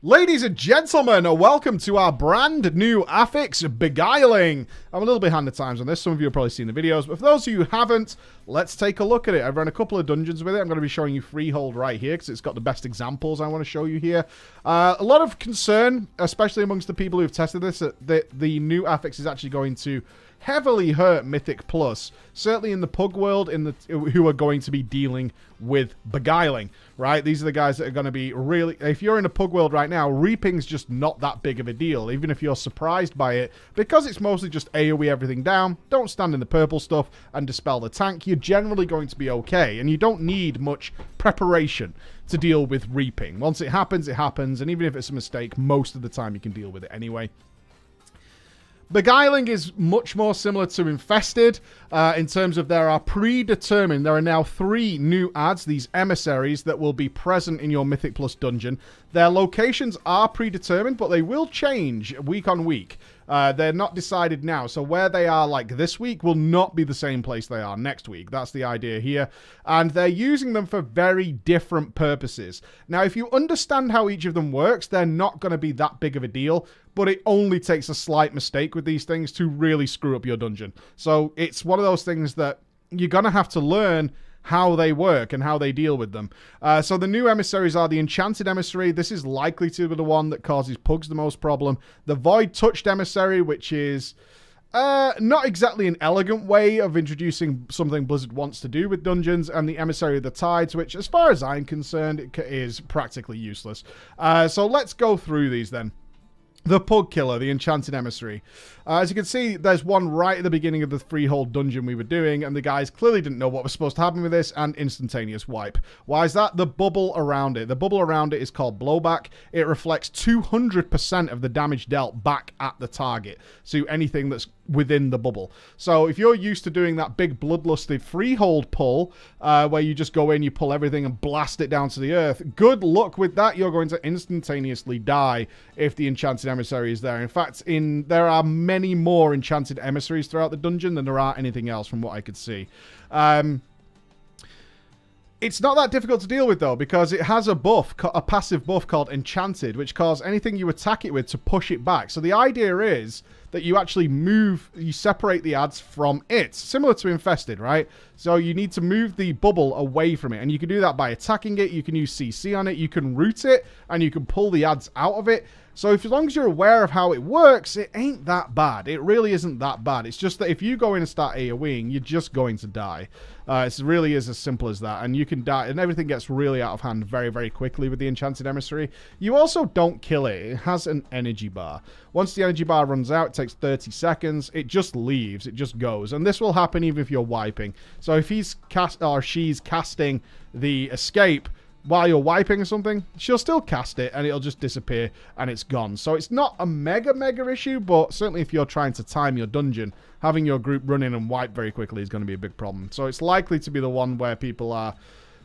Ladies and gentlemen, welcome to our brand new Affix Beguiling. I'm a little behind the times on this. Some of you have probably seen the videos, but for those of you who haven't, let's take a look at it. I've run a couple of dungeons with it. I'm going to be showing you Freehold right here because it's got the best examples I want to show you here. A lot of concern, especially amongst the people who've tested this, that the new Affix is actually going to heavily hurt Mythic Plus, certainly in the pug world, who are going to be dealing with Beguiling, right? These are the guys that are going to be really, if you're in a pug world right now, Reaping's just not that big of a deal, even if you're surprised by it, because it's mostly just AoE everything down, don't stand in the purple stuff, and dispel the tank, you're generally going to be okay, and you don't need much preparation to deal with Reaping. Once it happens, and even if it's a mistake, most of the time you can deal with it anyway. Beguiling is much more similar to Infested in terms of there are now 3 new adds, these emissaries, that will be present in your Mythic Plus dungeon. Their locations are predetermined, but they will change week on week. They're not decided now, so where they are like this week will not be the same place they are next week. That's the idea here. And they're using them for very different purposes. Now, if you understand how each of them works, they're not going to be that big of a deal, but it only takes a slight mistake with these things to really screw up your dungeon. So it's one of those things that you're going to have to learn how they work and how they deal with them. So the new emissaries are the Enchanted Emissary. This is likely to be the one that causes pugs the most problem. The Void Touched Emissary, which is not exactly an elegant way of introducing something Blizzard wants to do with dungeons, and the Emissary of the Tides, which, as far as I'm concerned, is practically useless. So let's go through these then. The Pug Killer, the Enchanted Emissary. As you can see, there's one right at the beginning of the Freehold dungeon we were doing, and the guys clearly didn't know what was supposed to happen with this, and instantaneous wipe. Why is that? The bubble around it. The bubble around it is called Blowback. It reflects 200% of the damage dealt back at the target, so anything that's within the bubble. So if you're used to doing that big bloodlusted Freehold pull, where you just go in, you pull everything and blast it down to the earth, good luck with that. You're going to instantaneously die if the Enchanted Emissary is there. In fact, there are many more Enchanted Emissaries throughout the dungeon than there are anything else from what I could see. It's not that difficult to deal with, though, because it has a buff, a passive buff called Enchanted, which causes anything you attack it with to push it back. So the idea is that you actually you separate the adds from it, similar to Infested, right? So you need to move the bubble away from it, and you can do that by attacking it. You can use CC on it, you can root it, and you can pull the adds out of it. So as long as you're aware of how it works, it ain't that bad. It really isn't that bad. It's just that if you go in and start AoEing, you're just going to die. It really is as simple as that. And you can die, and everything gets really out of hand very, very quickly with the Enchanted Emissary. You also don't kill it. It has an energy bar. Once the energy bar runs out, it takes 30 seconds. It just leaves. It just goes. And this will happen even if you're wiping. So if he's she's casting the escape while you're wiping or something, she'll still cast it and it'll just disappear and it's gone. So it's not a mega issue, but certainly if you're trying to time your dungeon, having your group run in and wipe very quickly is going to be a big problem. So it's likely to be the one where people are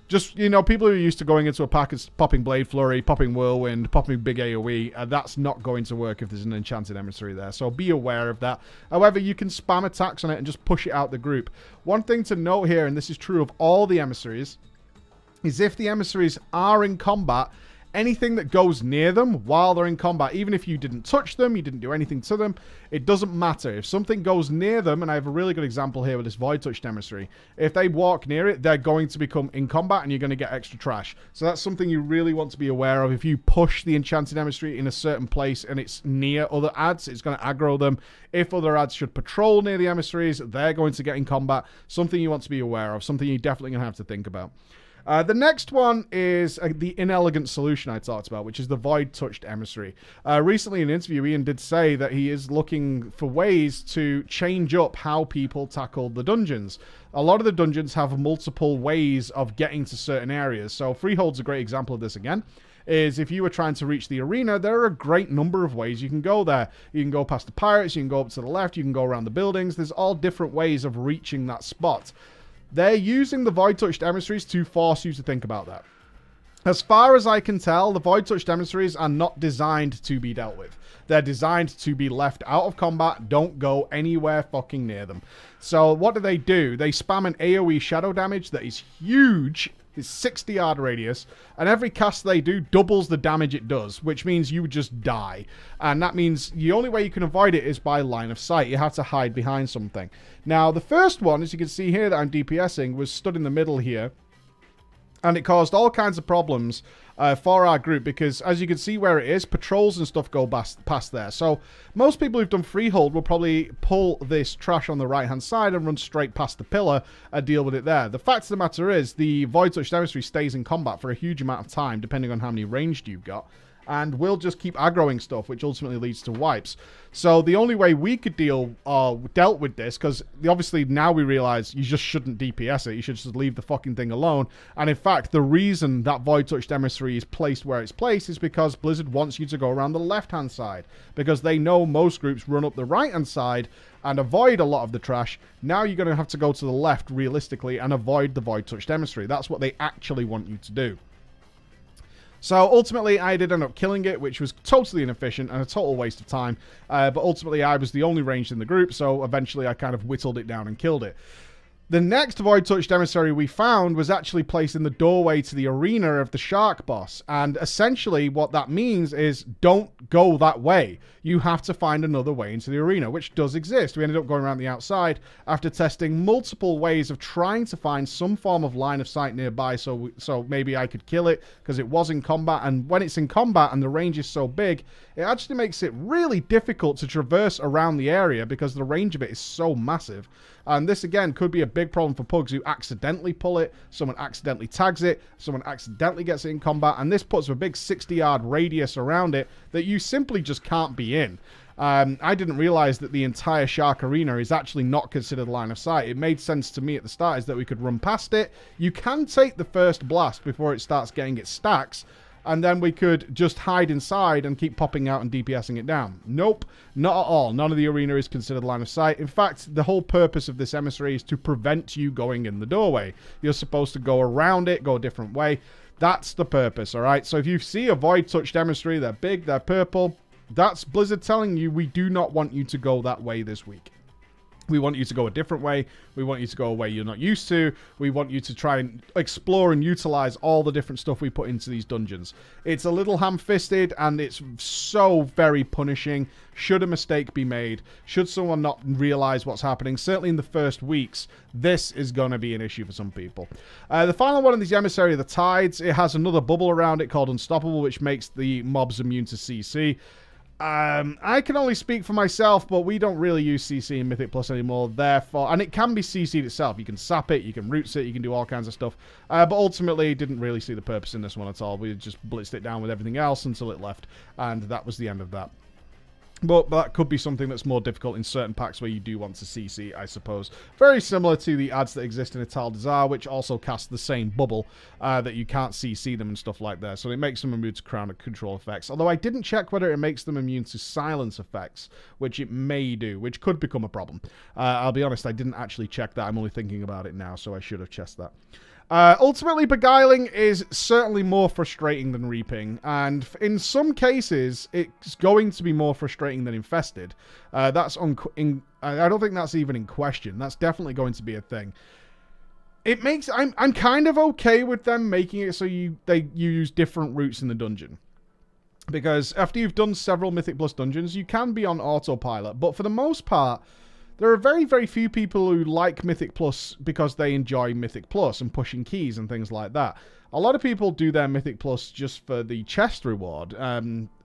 just, you know, people who are used to going into a pack and popping Blade Flurry, popping Whirlwind, popping big AoE, that's not going to work if there's an Enchanted Emissary there. So be aware of that. However, you can spam attacks on it and just push it out the group. One thing to note here, and this is true of all the emissaries, is if the emissaries are in combat, anything that goes near them while they're in combat, even if you didn't touch them, you didn't do anything to them, it doesn't matter. If something goes near them, and I have a really good example here with this Void Touched Emissary, if they walk near it, they're going to become in combat and you're going to get extra trash. So that's something you really want to be aware of. If you push the Enchanted Emissary in a certain place and it's near other adds, it's going to aggro them. If other adds should patrol near the emissaries, they're going to get in combat. Something you want to be aware of, something you're definitely going to have to think about. The next one is the inelegant solution I talked about, which is the Void Touched Emissary. Recently in an interview, Ian did say that he is looking for ways to change up how people tackle the dungeons. A lot of the dungeons have multiple ways of getting to certain areas. So Freehold's a great example of this again. Is if you were trying to reach the arena, there are a great number of ways you can go there. You can go past the pirates, you can go up to the left, you can go around the buildings. There's all different ways of reaching that spot. They're using the Void Touched Emissaries to force you to think about that. As far as I can tell, the Void Touched Emissaries are not designed to be dealt with. They're designed to be left out of combat. Don't go anywhere fucking near them. So what do? They spam an AoE shadow damage that is huge It's 60-yard radius, and every cast they do doubles the damage it does, which means you would just die. And that means the only way you can avoid it is by line of sight. You have to hide behind something. Now, the first one, as you can see here that I'm DPSing, was stood in the middle here. And it caused all kinds of problems for our group because, as you can see where it is, patrols and stuff go past there. So most people who've done freehold will probably pull this trash on the right-hand side and run straight past the pillar and deal with it there. The fact of the matter is, the Void Touch Emissary stays in combat for a huge amount of time, depending on how many ranged you've got. And we'll just keep aggroing stuff, which ultimately leads to wipes. So the only way we could dealt with this, because obviously now we realize you just shouldn't DPS it. You should just leave the fucking thing alone. And in fact, the reason that Void Touched Emissary is placed where it's placed is because Blizzard wants you to go around the left-hand side. Because they know most groups run up the right-hand side and avoid a lot of the trash. Now you're going to have to go to the left, realistically, and avoid the Void Touched Emissary. That's what they actually want you to do. So ultimately, I did end up killing it, which was totally inefficient and a total waste of time. But ultimately, I was the only ranged in the group, so eventually I kind of whittled it down and killed it. The next Void Touched Emissary we found was actually placed in the doorway to the arena of the Shark boss. And essentially what that means is don't go that way. You have to find another way into the arena, which does exist. We ended up going around the outside after testing multiple ways of trying to find some form of line of sight nearby so maybe I could kill it because it was in combat. And when it's in combat and the range is so big, it actually makes it really difficult to traverse around the area because the range of it is so massive. And this, again, could be a big problem for pugs who accidentally pull it, someone accidentally tags it, someone accidentally gets it in combat, and this puts a big 60-yard radius around it that you simply just can't be in. I didn't realize that the entire Shark Arena is actually not considered line of sight. It made sense to me at the start is that we could run past it. You can take the first blast before it starts getting its stacks, and then we could just hide inside and keep popping out and DPSing it down. Nope, not at all. None of the arena is considered line of sight. In fact, the whole purpose of this emissary is to prevent you going in the doorway. You're supposed to go around it, go a different way. That's the purpose, all right? So if you see a Void Touched emissary, they're big, they're purple, that's Blizzard telling you we do not want you to go that way this week. We want you to go a different way. We want you to go a way you're not used to. We want you to try and explore and utilize all the different stuff we put into these dungeons. It's a little ham-fisted and it's so very punishing. Should a mistake be made, should someone not realize what's happening, certainly in the first weeks, this is going to be an issue for some people. The final one in this emissary, the Tides, it has another bubble around it called Unstoppable, which makes the mobs immune to CC. I can only speak for myself, but we don't really use CC in Mythic Plus anymore, therefore, and it can be CC'd itself. You can sap it, you can roots it, you can do all kinds of stuff, but ultimately, didn't really see the purpose in this one at all. We just blitzed it down with everything else until it left, and that was the end of that. But that could be something that's more difficult in certain packs where you do want to CC, I suppose. Very similar to the ads that exist in Ital Desire, which also cast the same bubble that you can't CC them and stuff like that. So it makes them immune to crown control effects. Although I didn't check whether it makes them immune to silence effects, which it may do, which could become a problem. I'll be honest, I didn't actually check that. I'm only thinking about it now, so I should have checked that. Ultimately, Beguiling is certainly more frustrating than Reaping, and in some cases, it's going to be more frustrating than Infested. I don't think that's even in question. That's definitely going to be a thing. It makes I'm kind of okay with them making it so you use different routes in the dungeon. Because after you've done several Mythic Plus dungeons, you can be on autopilot, but for the most part, there are very, very few people who like Mythic Plus because they enjoy Mythic Plus and pushing keys and things like that. A lot of people do their Mythic Plus just for the chest reward.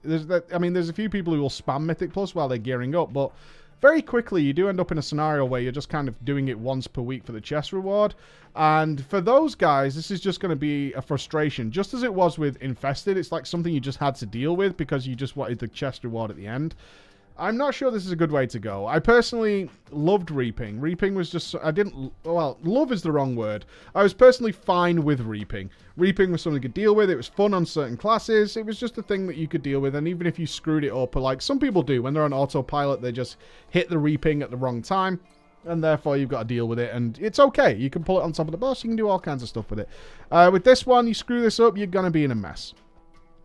There's a few people who will spam Mythic Plus while they're gearing up, but very quickly you do end up in a scenario where you're just kind of doing it once per week for the chest reward. And for those guys, this is just going to be a frustration. Just as it was with Infested, it's like something you just had to deal with because you just wanted the chest reward at the end. I'm not sure this is a good way to go. I personally loved Reaping. Reaping was just... love is the wrong word. I was personally fine with Reaping. Reaping was something you could deal with. It was fun on certain classes. It was just a thing that you could deal with. And even if you screwed it up, like some people do, when they're on autopilot, they just hit the Reaping at the wrong time. And therefore, you've got to deal with it. And it's okay. You can pull it on top of the boss. You can do all kinds of stuff with it. With this one, you screw this up, you're going to be in a mess.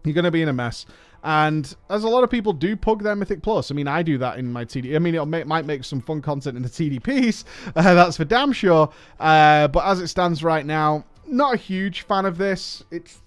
You're going to be in a mess. And as a lot of people do pug their Mythic Plus. I mean, I do that in my TD. I mean, it might make some fun content in the TDPs. That's for damn sure. But as it stands right now, Not a huge fan of this.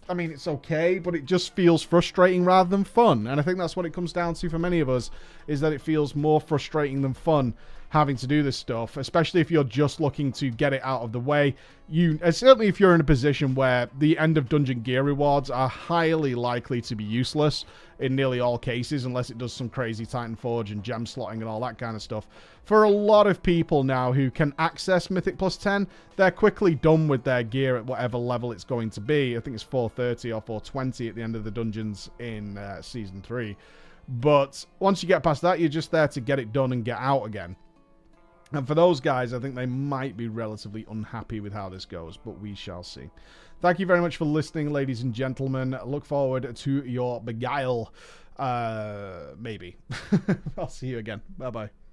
I mean, it's okay, but it just feels frustrating rather than fun. And I think that's what it comes down to for many of us, is that it feels more frustrating than fun having to do this stuff, especially if you're just looking to get it out of the way. Certainly if you're in a position where the end of dungeon gear rewards are highly likely to be useless in nearly all cases, unless it does some crazy Titan Forge and gem slotting and all that kind of stuff. For a lot of people now who can access Mythic plus 10, they're quickly done with their gear at whatever level it's going to be. I think it's 430 or 420 at the end of the dungeons in Season 3. But once you get past that, you're just there to get it done and get out again. And for those guys, I think they might be relatively unhappy with how this goes, but we shall see. Thank you very much for listening, ladies and gentlemen. Look forward to your Beguile, maybe. I'll see you again. Bye-bye.